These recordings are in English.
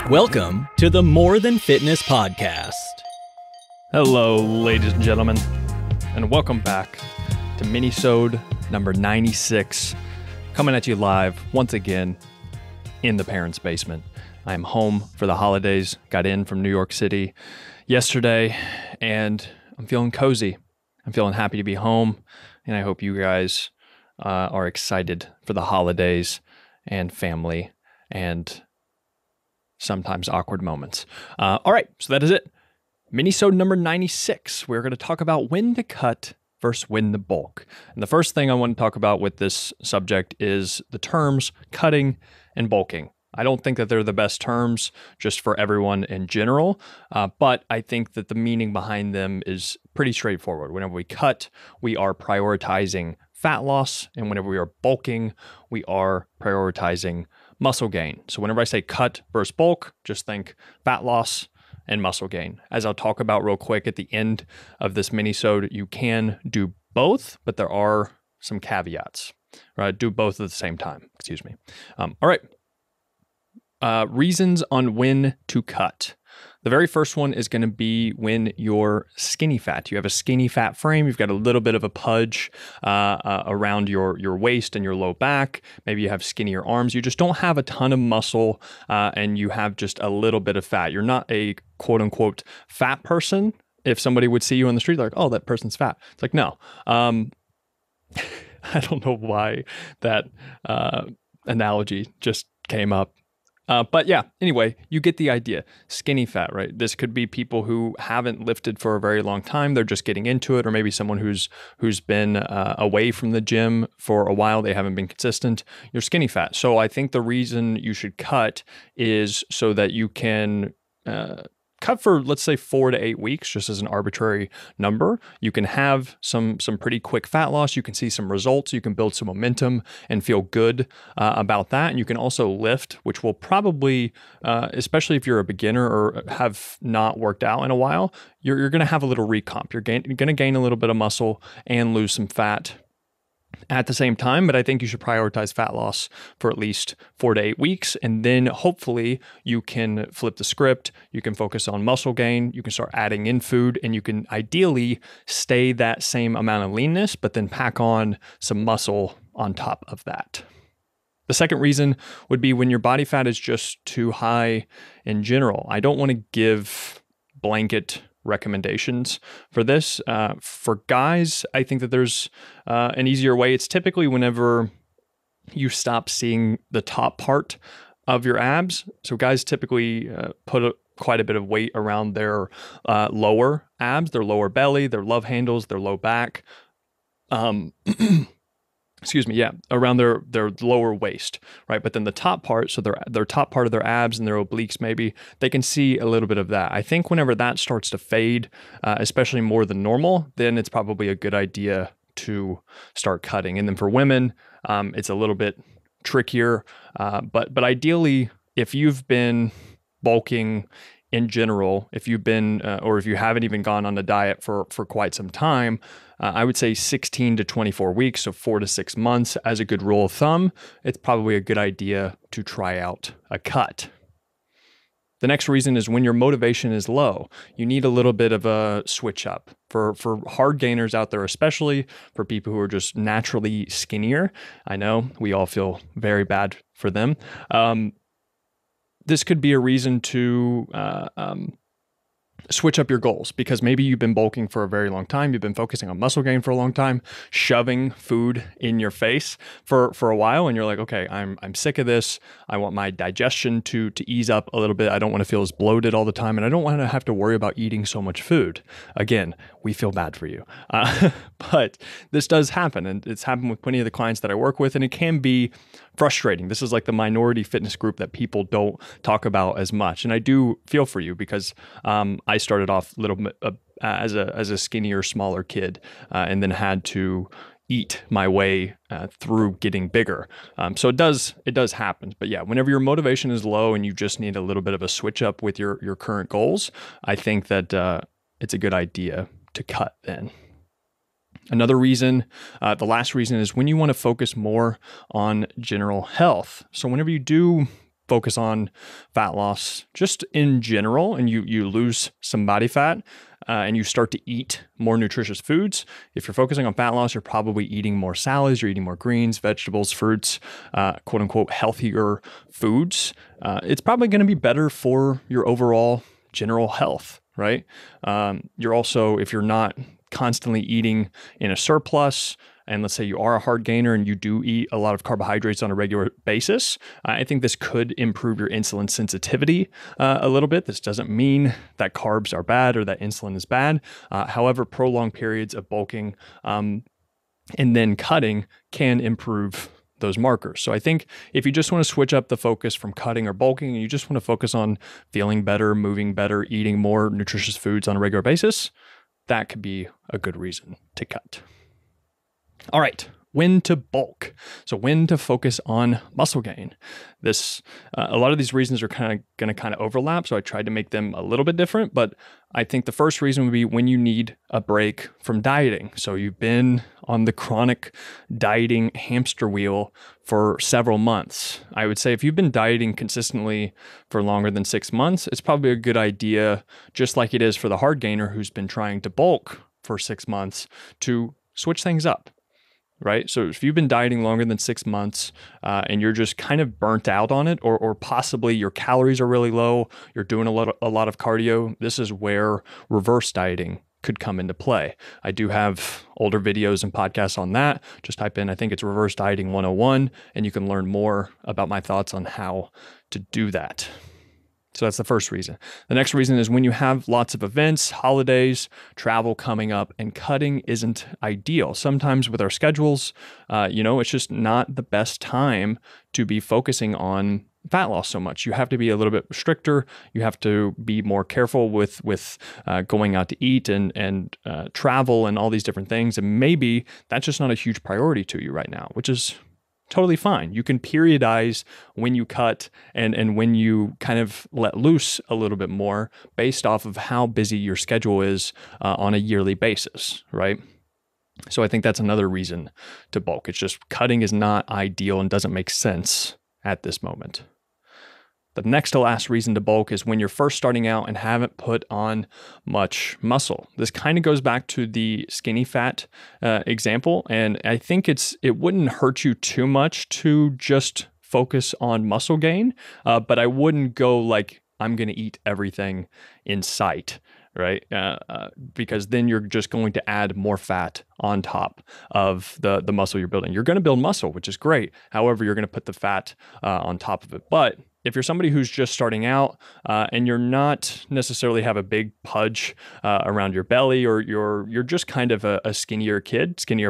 Welcome to the More Than Fitness podcast. Hello, ladies and gentlemen, and welcome back to Minisode number 96, coming at you live once again in the parents' basement. I am home for the holidays, got in from New York City yesterday, and I'm feeling cozy. I'm feeling happy to be home, and I hope you guys are excited for the holidays and family and sometimes awkward moments. All right, so that is it. Minisode number 96. We're going to talk about when to cut versus when to bulk. And the first thing I want to talk about with this subject is the terms cutting and bulking. I don't think that they're the best terms just for everyone in general, but I think that the meaning behind them is pretty straightforward. Whenever we cut, we are prioritizing fat loss, and whenever we are bulking, we are prioritizing muscle gain. So whenever I say cut versus bulk, just think fat loss and muscle gain. As I'll talk about real quick at the end of this minisode, you can do both, but there are some caveats. Right? Do both at the same time. Excuse me. All right. Reasons on when to cut. The very first one is going to be when you're skinny fat. You have a skinny fat frame. You've got a little bit of a pudge around your waist and your low back. Maybe you have skinnier arms. You just don't have a ton of muscle and you have just a little bit of fat. You're not a quote unquote fat person. If somebody would see you on the street, they're like, oh, that person's fat. It's like, no. I don't know why that analogy just came up. But yeah, anyway, you get the idea. Skinny fat, right? This could be people who haven't lifted for a very long time. They're just getting into it, or maybe someone who's been away from the gym for a while. They haven't been consistent. You're skinny fat. So I think the reason you should cut is so that you can cut for, let's say, 4 to 8 weeks, just as an arbitrary number. You can have some pretty quick fat loss. You can see some results. You can build some momentum and feel good about that. And you can also lift, which will probably, especially if you're a beginner or have not worked out in a while, you're going to have a little recomp. You're going to gain a little bit of muscle and lose some fat at the same time, but I think you should prioritize fat loss for at least 4 to 8 weeks. And then hopefully you can flip the script. You can focus on muscle gain. You can start adding in food, and you can ideally stay that same amount of leanness, but then pack on some muscle on top of that. The second reason would be when your body fat is just too high in general. I don't want to give blanket recommendations for this. For guys, I think that there's an easier way. It's typically whenever you stop seeing the top part of your abs. So guys typically put quite a bit of weight around their lower abs, their lower belly, their love handles, their low back. Excuse me, yeah, around their lower waist, right? But then the top part, so their top part of their abs and their obliques maybe, they can see a little bit of that. I think whenever that starts to fade, especially more than normal, then it's probably a good idea to start cutting. And then for women, it's a little bit trickier, but ideally, if you've been bulking in general, if you've been, or if you haven't even gone on a diet for quite some time, I would say 16 to 24 weeks, so 4 to 6 months as a good rule of thumb, it's probably a good idea to try out a cut. The next reason is when your motivation is low. You need a little bit of a switch up. For hard gainers out there, especially for people who are just naturally skinnier, I know we all feel very bad for them. This could be a reason to switch up your goals, because maybe you've been bulking for a very long time. You've been focusing on muscle gain for a long time, shoving food in your face for a while. And you're like, okay, I'm sick of this. I want my digestion to ease up a little bit. I don't want to feel as bloated all the time. And I don't want to have to worry about eating so much food. Again, we feel bad for you. But this does happen. And it's happened with plenty of the clients that I work with. And it can be frustrating. This is like the minority fitness group that people don't talk about as much. And I do feel for you, because I started off a little bit as a skinnier, smaller kid, and then had to eat my way through getting bigger. So it does happen. But yeah, whenever your motivation is low and you just need a little bit of a switch up with your current goals, I think that it's a good idea to cut then. Another reason, the last reason, is when you want to focus more on general health. So whenever you do focus on fat loss just in general, and you lose some body fat, and you start to eat more nutritious foods. If you're focusing on fat loss, you're probably eating more salads, you're eating more greens, vegetables, fruits, quote unquote, healthier foods. It's probably going to be better for your overall general health, right? You're also, if you're not constantly eating in a surplus, and let's say you are a hard gainer and you do eat a lot of carbohydrates on a regular basis, I think this could improve your insulin sensitivity a little bit. This doesn't mean that carbs are bad or that insulin is bad. However, prolonged periods of bulking and then cutting can improve those markers. So I think if you just want to switch up the focus from cutting or bulking, and you just want to focus on feeling better, moving better, eating more nutritious foods on a regular basis, that could be a good reason to cut. All right, when to bulk. So when to focus on muscle gain. This, a lot of these reasons are going to overlap. So I tried to make them a little bit different, but I think the first reason would be when you need a break from dieting. So you've been on the chronic dieting hamster wheel for several months. I would say if you've been dieting consistently for longer than 6 months, it's probably a good idea, just like it is for the hard gainer who's been trying to bulk for 6 months, to switch things up. Right? So if you've been dieting longer than 6 months and you're just kind of burnt out on it, or possibly your calories are really low, you're doing a lot of cardio, this is where reverse dieting could come into play. I do have older videos and podcasts on that. Just type in, I think it's Reverse Dieting 101, and you can learn more about my thoughts on how to do that. So that's the first reason. The next reason is when you have lots of events, holidays, travel coming up, and cutting isn't ideal. Sometimes with our schedules, it's just not the best time to be focusing on fat loss so much. You have to be a little bit stricter. You have to be more careful with going out to eat and travel and all these different things. And maybe that's just not a huge priority to you right now, which is totally fine. You can periodize when you cut and when you kind of let loose a little bit more based off of how busy your schedule is on a yearly basis, right? So I think that's another reason to bulk. It's just cutting is not ideal and doesn't make sense at this moment. The next to last reason to bulk is when you're first starting out and haven't put on much muscle. This kind of goes back to the skinny fat example. And I think it wouldn't hurt you too much to just focus on muscle gain, but I wouldn't go like, I'm going to eat everything in sight, right? Because then you're just going to add more fat on top of the muscle you're building. You're going to build muscle, which is great. However, you're going to put the fat on top of it. But if you're somebody who's just starting out and you're not necessarily have a big pudge around your belly, or you're just kind of a skinnier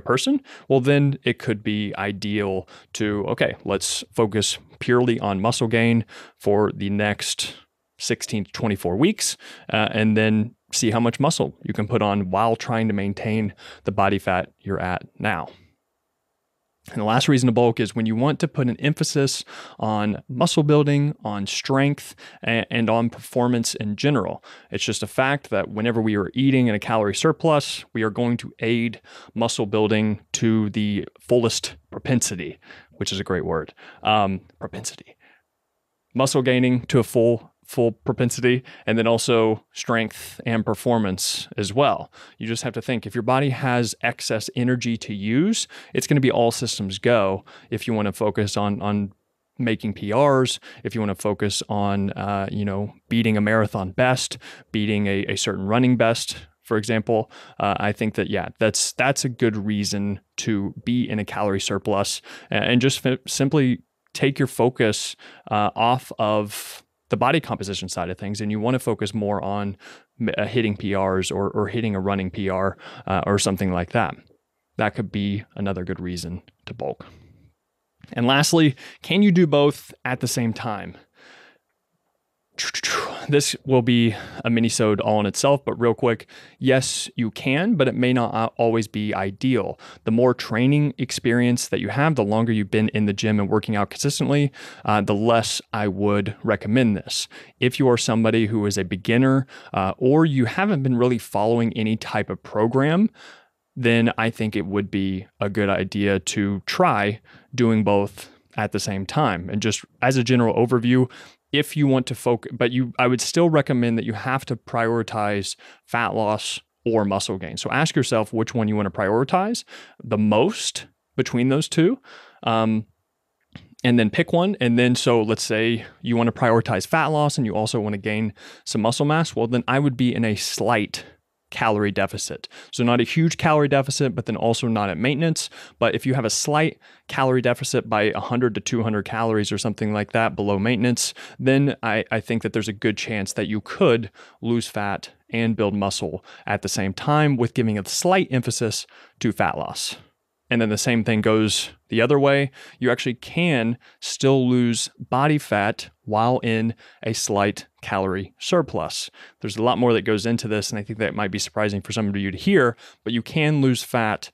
person, well, then it could be ideal to, okay, let's focus purely on muscle gain for the next 16 to 24 weeks, and then see how much muscle you can put on while trying to maintain the body fat you're at now. And the last reason to bulk is when you want to put an emphasis on muscle building, on strength, and on performance in general. It's just a fact that whenever we are eating in a calorie surplus, we are going to aid muscle building to the fullest propensity, which is a great word. Propensity. Muscle gaining to a full propensity, and then also strength and performance as well. You just have to think, if your body has excess energy to use, it's going to be all systems go if you want to focus on making PRs, if you want to focus on beating a marathon best, beating a certain running best, for example. I think that, that's a good reason to be in a calorie surplus and just simply take your focus off of the body composition side of things, and you want to focus more on hitting PRs or hitting a running PR or something like that. That could be another good reason to bulk. And lastly, can you do both at the same time? This will be a minisode all in itself, but real quick, yes, you can, but it may not always be ideal. The more training experience that you have, the longer you've been in the gym and working out consistently, the less I would recommend this. If you are somebody who is a beginner or you haven't been really following any type of program, then I think it would be a good idea to try doing both at the same time. And just as a general overview, if you want to focus, I would still recommend that you have to prioritize fat loss or muscle gain. So ask yourself which one you want to prioritize the most between those two. And then pick one. And then, so let's say you want to prioritize fat loss and you also want to gain some muscle mass. Well, then I would be in a slight calorie deficit. So not a huge calorie deficit, but then also not at maintenance. But if you have a slight calorie deficit by 100 to 200 calories or something like that below maintenance, then I think that there's a good chance that you could lose fat and build muscle at the same time, with giving a slight emphasis to fat loss. And then the same thing goes the other way. You actually can still lose body fat while in a slight calorie surplus. There's a lot more that goes into this, and I think that might be surprising for some of you to hear, but you can lose fat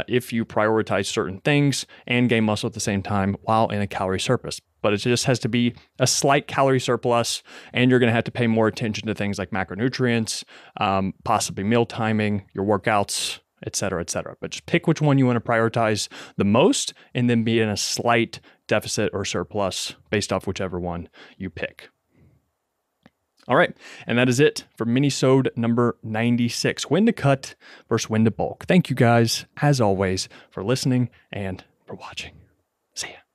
if you prioritize certain things and gain muscle at the same time while in a calorie surplus. But it just has to be a slight calorie surplus, and you're going to have to pay more attention to things like macronutrients, possibly meal timing, your workouts, et cetera, et cetera. But just pick which one you want to prioritize the most, and then be in a slight deficit or surplus based off whichever one you pick. All right. And that is it for Minisode number 96, when to cut versus when to bulk. Thank you guys, as always, for listening and for watching. See ya.